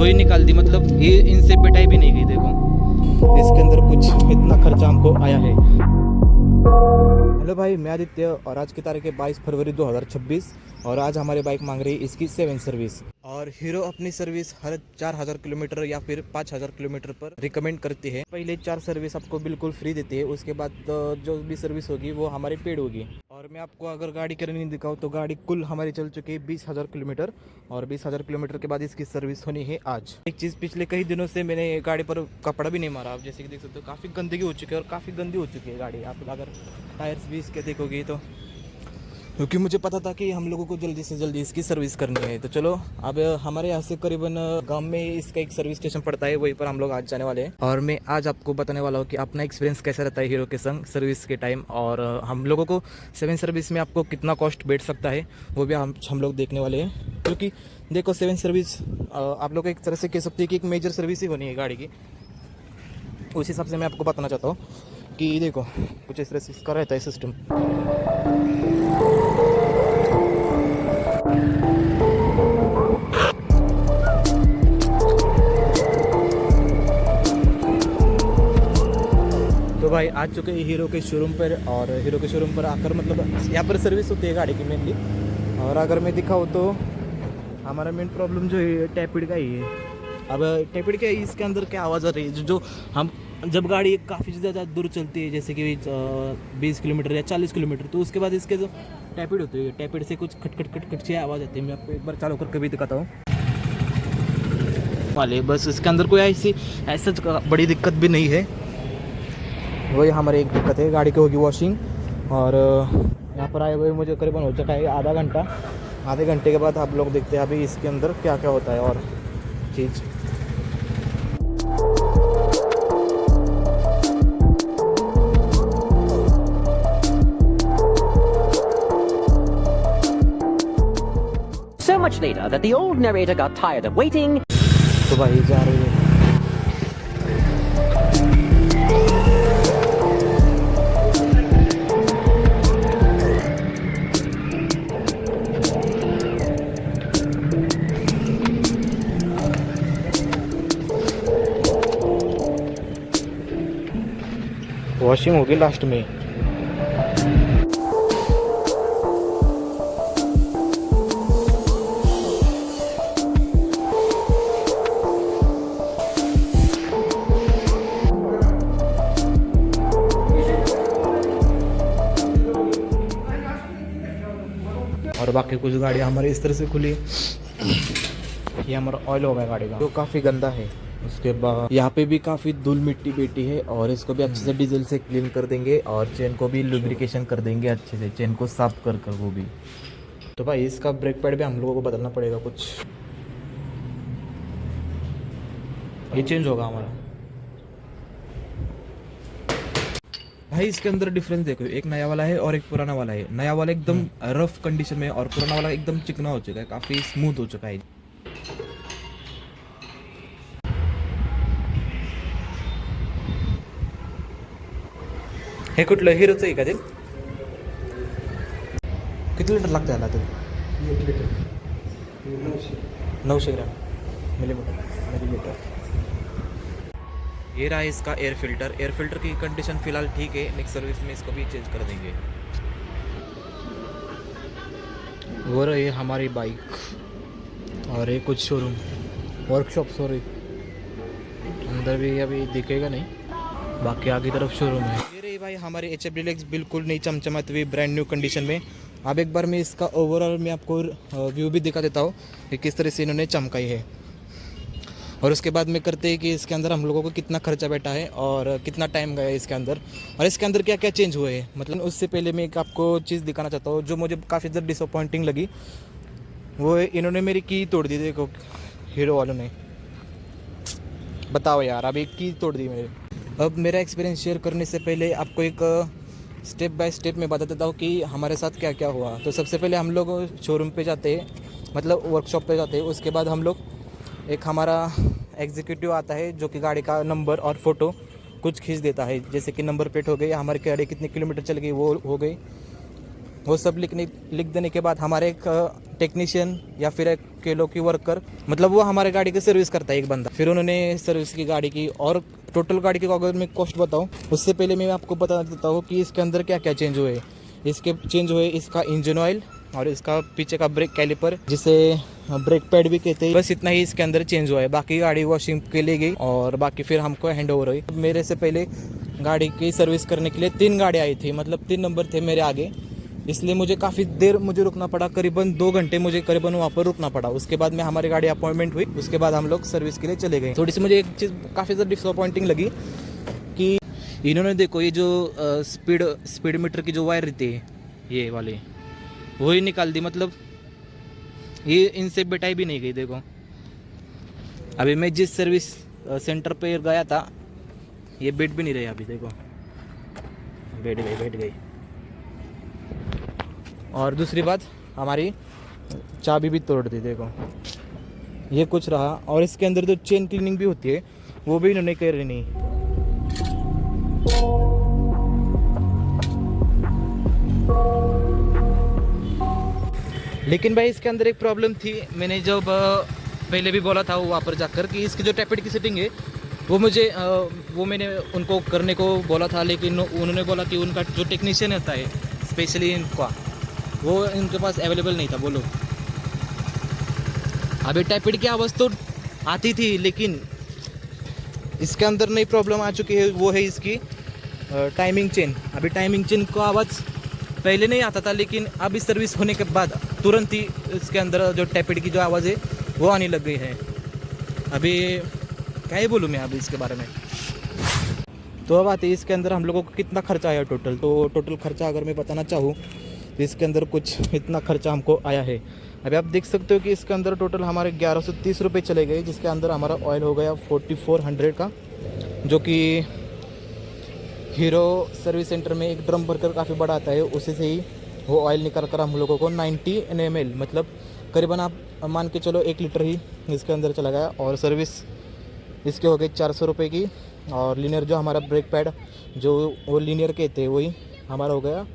ही निकाल दी, मतलब ये इनसे पिटाई भी नहीं गई। देखो इसके अंदर कुछ इतना खर्चा हमको आया है। हेलो भाई, मैं आदित्य और आज की तारीख है 22 फरवरी 2026 और आज हमारी बाइक मांग रही है इसकी 7 सर्विस। और हीरो अपनी सर्विस हर 4000 किलोमीटर या फिर 5000 किलोमीटर पर रिकमेंड करती है। पहले 4 सर्विस आपको बिल्कुल फ्री देती है, उसके बाद जो भी सर्विस होगी वो हमारी पेड होगी। और मैं आपको अगर गाड़ी की रनिंग दिखाऊँ तो गाड़ी कुल हमारी चल चुकी है 20,000 किलोमीटर और 20,000 किलोमीटर के बाद इसकी सर्विस होनी है आज। एक चीज़, पिछले कई दिनों से मैंने गाड़ी पर कपड़ा भी नहीं मारा। आप जैसे कि देख सकते हो काफ़ी गंदगी हो चुकी है और काफ़ी गंदी हो चुकी है गाड़ी। आप अगर टायर्स भी इसके देखोगे तो, क्योंकि मुझे पता था कि हम लोगों को जल्दी से जल्दी इसकी सर्विस करनी है। तो चलो, अब हमारे यहाँ से करीबन गांव में इसका एक सर्विस स्टेशन पड़ता है, वहीं पर हम लोग आज जाने वाले हैं। और मैं आज आपको बताने वाला हूँ कि अपना एक्सपीरियंस कैसा रहता है हीरो के संग सर्विस के टाइम, और हम लोगों को 7 सर्विस में आपको कितना कॉस्ट बैठ सकता है वो भी हम लोग देखने वाले हैं। क्योंकि देखो 7 सर्विस आप लोग एक तरह से कह सकते हैं कि एक मेजर सर्विस ही होनी है गाड़ी की। उस हिसाब से मैं आपको बताना चाहता हूँ कि देखो कुछ इस तरह से इसका रहता है सिस्टम। तो भाई आ चुके हैं हीरो के शोरूम पर, और हीरो के शोरूम पर आकर मतलब यहाँ पर सर्विस होती है गाड़ी की मेनली। और अगर मैं दिखाऊँ तो हमारा मेन प्रॉब्लम जो है टैपिड का ही है। अब टैपिड का इसके अंदर क्या आवाज़ आ रही है, जो हम जब गाड़ी काफ़ी ज़्यादा दूर चलती है, जैसे कि 20 किलोमीटर या 40 किलोमीटर, तो उसके बाद इसके जो टैपिड होती है, टैपिड से कुछ खट खट खट खट से आवाज़ आती है। मैं आपको एक बार चालू करके भी दिखाता हूँ वाले। बस इसके अंदर कोई ऐसा बड़ी दिक्कत भी नहीं है। वही हमारी एक दिक्कत है, गाड़ी की होगी वॉशिंग। और यहाँ पर आए हुए मुझे करीबन हो चुका है आधा घंटा। आधे घंटे के बाद आप लोग देखते हैं अभी इसके अंदर क्या क्या होता है और चीज़। So much later that the old narrator got tired of waiting. तो भाई जा रही है। वॉशिंग होगी लास्ट में। और बाकी कुछ गाड़ियाँ हमारी इस तरह से खुली। ये हमारा ऑयल हो गया गाड़ी का, जो काफ़ी गंदा है। उसके बाद यहाँ पे भी काफ़ी धूल मिट्टी बैठी है और इसको भी अच्छे से डीजल से क्लीन कर देंगे और चेन को भी लुब्रिकेशन कर देंगे अच्छे से, चेन को साफ कर कर वो भी। तो भाई इसका ब्रेक पैड भी हम लोगों को बदलना पड़ेगा कुछ, ये चेंज होगा हमारा। भाई इसके अंदर डिफरेंस देखो, एक नया वाला है और एक पुराना वाला है। नया वाला एकदम रफ कंडीशन में और पुराना वाला एकदम चिकना हो चुका है, काफ़ी स्मूथ हो चुका है। हे कुठलं हिरोचं आहे का ते? किती लिटर लागतं याला ते? 900 ग्राम मिलीलीटर। ये रहा इसका एयर फिल्टर। एयर फिल्टर की कंडीशन फ़िलहाल ठीक है, नेक्स्ट सर्विस में इसको भी चेंज कर देंगे। वो रही हमारी बाइक और ये कुछ शोरूम वर्कशॉप, सॉरी अंदर भी अभी दिखेगा नहीं, बाकी आगे तरफ शोरूम है। ये रही भाई हमारी HF डीलक्स, बिल्कुल नई चमचमाती हुई ब्रांड न्यू कंडीशन में। अब एक बार मैं इसका ओवरऑल मैं आपको व्यू भी दिखा देता हूँ कि किस तरह से इन्होंने चमकाई है। और उसके बाद में करते हैं कि इसके अंदर हम लोगों को कितना खर्चा बैठा है और कितना टाइम गया है इसके अंदर, और इसके अंदर क्या क्या चेंज हुए हैं। मतलब उससे पहले मैं एक आपको चीज़ दिखाना चाहता हूँ जो मुझे काफ़ी ज़्यादा डिसअपॉइंटिंग लगी। वो इन्होंने मेरी की तोड़ दी। देखो हीरो वालों ने, बताओ यार, अब एक की तोड़ दी मेरे। अब मेरा एक्सपीरियंस शेयर करने से पहले आपको एक स्टेप बाय स्टेप मैं बता देता हूँ कि हमारे साथ क्या क्या हुआ। तो सबसे पहले हम लोग शोरूम पे जाते हैं, मतलब वर्कशॉप पे जाते हैं। उसके बाद हम लोग एक हमारा एग्जीक्यूटिव आता है जो कि गाड़ी का नंबर और फ़ोटो कुछ खींच देता है, जैसे कि नंबर प्लेट हो गई, हमारी गाड़ी कितने किलोमीटर चल गई वो हो गई। वो सब लिख देने के बाद हमारे एक टेक्नीशियन या फिर एक केलो की वर्कर, मतलब वो हमारे गाड़ी की सर्विस करता है एक बंदा। फिर उन्होंने सर्विस की गाड़ी की, और टोटल गाड़ी की अगर मैं कॉस्ट बताऊँ उससे पहले मैं आपको बता देता हूँ कि इसके अंदर क्या क्या चेंज हुए। इसके चेंज हुए इसका इंजन ऑयल और इसका पीछे का ब्रेक कैलिपर, जिसे ब्रेक पैड भी कहते हैं। बस इतना ही इसके अंदर चेंज हुआ है। बाकी गाड़ी वॉशिंग के लिए गई और बाकी फिर हमको हैंड ओवर हुई। मेरे से पहले गाड़ी की सर्विस करने के लिए 3 गाड़ी आई थी, मतलब 3 नंबर थे मेरे आगे, इसलिए मुझे काफ़ी देर रुकना पड़ा। करीबन 2 घंटे मुझे करीबन वहाँ पर रुकना पड़ा। उसके बाद में हमारी गाड़ी अपॉइंटमेंट हुई, उसके बाद हम लोग सर्विस के लिए चले गए। थोड़ी सी मुझे एक चीज़ काफ़ी ज़्यादा डिसअपॉइंटिंग लगी कि इन्होंने देखो ये जो स्पीड मीटर की जो वायर रहती है ये वाली, वही निकाल दी। मतलब ये इनसे बिटाई भी नहीं गई। देखो अभी मैं जिस सर्विस सेंटर पे गया था ये बैठ भी नहीं रही। अभी देखो बैठ गई। और दूसरी बात, हमारी चाबी भी तोड़ दी। देखो ये कुछ रहा। और इसके अंदर जो चेन क्लीनिंग भी होती है वो भी इन्होंने कर नहीं। लेकिन भाई इसके अंदर एक प्रॉब्लम थी। मैंने जब पहले भी बोला था वहाँ पर जाकर कि इसकी जो टैपेट की सेटिंग है वो मैंने उनको करने को बोला था, लेकिन उन्होंने बोला कि उनका जो टेक्नीशियन होता है स्पेशली इनका, वो इनके पास अवेलेबल नहीं था। बोलो अभी टैपेट की आवाज़ तो आती थी, लेकिन इसके अंदर नई प्रॉब्लम आ चुकी है, वो है इसकी टाइमिंग चेन। अभी टाइमिंग चेन को आवाज़ पहले नहीं आता था, लेकिन अब इस सर्विस होने के बाद तुरंत ही इसके अंदर जो टैपेट की जो आवाज़ है वो आने लग गई है। अभी क्या ही बोलूँ मैं अभी इसके बारे में। तो अब आते हैं इसके अंदर हम लोगों को कितना खर्चा आया टोटल। तो टोटल खर्चा अगर मैं बताना चाहूँ तो इसके अंदर कुछ इतना खर्चा हमको आया है। अभी आप देख सकते हो कि इसके अंदर टोटल हमारे 1130 रुपये चले गए, जिसके अंदर हमारा ऑयल हो गया 4400 का, जो कि हीरो सर्विस सेंटर में एक ड्रम भरकर काफ़ी बड़ा आता है, उसी से ही वो ऑयल निकाल कर हम लोगों को 90 ml, मतलब करीबन आप मान के चलो 1 लीटर ही इसके अंदर चला गया। और सर्विस इसके हो गई 400 रुपये की। और लीनियर जो हमारा ब्रेक पैड जो वो लीनियर कहते हैं वही हमारा हो गया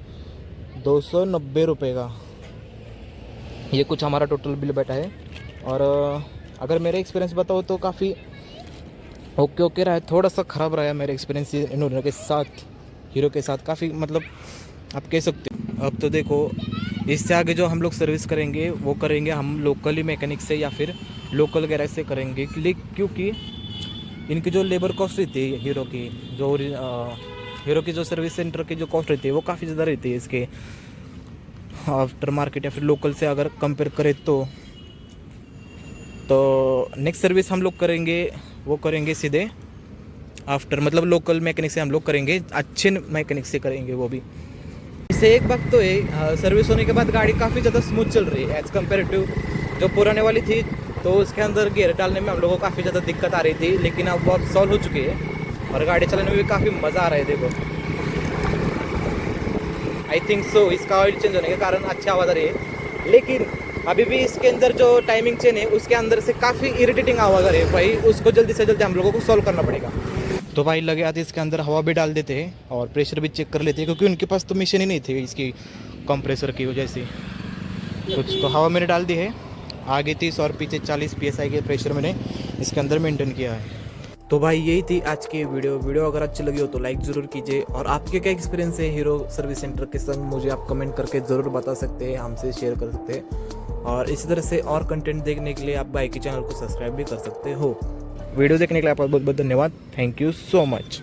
290 रुपये का। ये कुछ हमारा टोटल बिल बैठा है। और अगर मेरा एक्सपीरियंस बताओ तो काफ़ी ओके रहा है। थोड़ा सा ख़राब रहा है मेरा एक्सपीरियंस इन्होंने के साथ, हीरो के साथ काफ़ी, मतलब आप कह सकते हो। अब तो देखो इससे आगे जो हम लोग सर्विस करेंगे वो करेंगे हम लोकली मैकेनिक से या फिर लोकल गैरेज से करेंगे, क्योंकि इनकी जो लेबर कॉस्ट रहती है हीरो की जो सर्विस सेंटर की जो कॉस्ट रहती है वो काफ़ी ज़्यादा रहती है इसके आफ्टर मार्केट या फिर लोकल से अगर कंपेयर करें तो नेक्स्ट सर्विस हम लोग करेंगे वो करेंगे सीधे आफ्टर, मतलब लोकल मैकेनिक से हम लोग करेंगे, अच्छे मैकेनिक से करेंगे वो भी। इससे एक बात तो है, सर्विस होने के बाद गाड़ी काफ़ी ज़्यादा स्मूथ चल रही है एज़ कम्पेयर टू जो पुराने वाली थी। तो उसके अंदर गियर डालने में हम लोगों को काफ़ी ज़्यादा दिक्कत आ रही थी, लेकिन अब बहुत सॉल्व हो चुकी है और गाड़ी चलाने में भी काफ़ी मज़ा आ रहा है। देखो आई थिंक सो इसका ऑयल चेंज होने के कारण अच्छी आवाज़ आ रही है, लेकिन अभी भी इसके अंदर जो टाइमिंग चेन है उसके अंदर से काफ़ी इरिटेटिंग आवाज़ आ रही है भाई। उसको जल्दी से जल्दी हम लोगों को सॉल्व करना पड़ेगा। तो भाई लगे आते इसके अंदर हवा भी डाल देते हैं और प्रेशर भी चेक कर लेते हैं, क्योंकि उनके पास तो मशीन ही नहीं थी इसकी कंप्रेसर की वजह से कुछ। तो हवा मैंने डाल दी है, आगे 30 और पीछे 40 PSI के प्रेशर मैंने इसके अंदर मेंटेन किया है। तो भाई यही थी आज की वीडियो अगर अच्छी लगी हो तो लाइक ज़रूर कीजिए। और आपके क्या एक्सपीरियंस है हीरो सर्विस सेंटर के संग मुझे आप कमेंट करके ज़रूर बता सकते हैं, हमसे शेयर कर सकते हैं। और इसी तरह से और कंटेंट देखने के लिए आप भाई के चैनल को सब्सक्राइब भी कर सकते हो। वीडियो देखने के लिए आपका बहुत बहुत धन्यवाद। Thank you so much.